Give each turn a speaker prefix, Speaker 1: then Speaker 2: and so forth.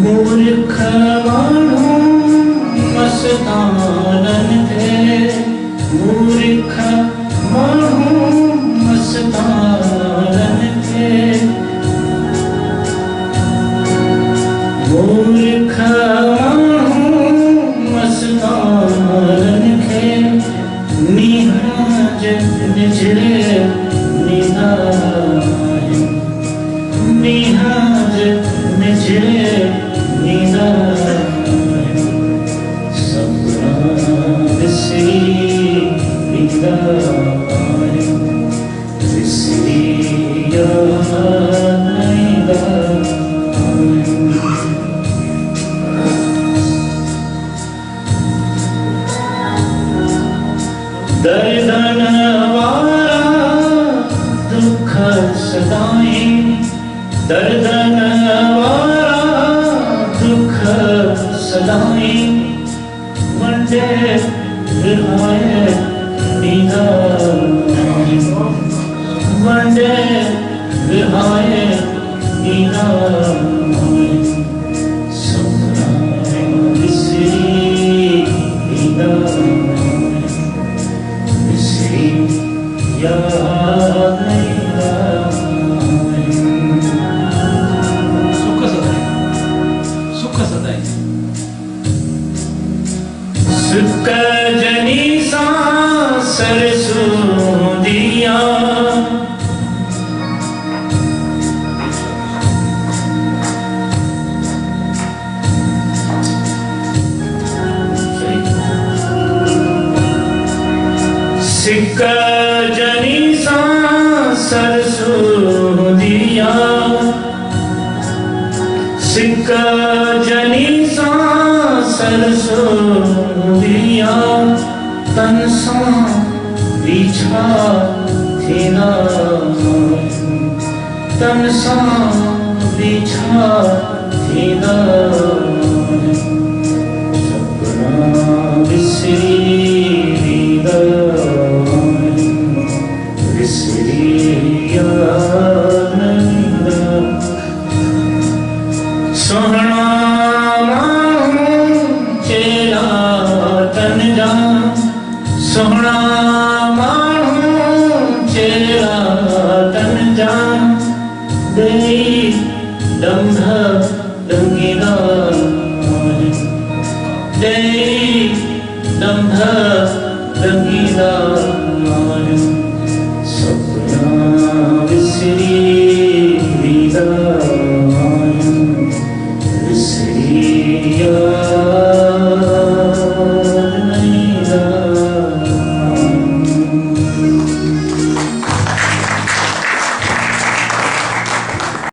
Speaker 1: मूर्ख माण्हू मस्तानन थे, मूर्ख माण्हू मस्तानन थे, मूर्ख माण्हू मस्तानन थे। निहाज निजरे निदाय, निहाज निजरे निदाय, सपना विसरी निदाय, विसरी याद निदाय। दर्दन वारा दुख सदाए, दर्दन वारा दुख सदाए, वंदे विहाय निदाय, वंदे विहाय निदाय, सपना विसरी निदाय, याद निदाय।
Speaker 2: सुख सदाए, सुख सदाए।
Speaker 1: सुख जनी सा सरसों दिया, सिक जनी सा सरसों दिया, सिक जनी सा सरसों दिया, तन सा बिछा थी ना, तन सा बिछा थी ना, सपना विसरी सोहना माहू चेला तन जा, सोहना माहू चेला तन जा, दई दंभ दंगिदा, दई दंभ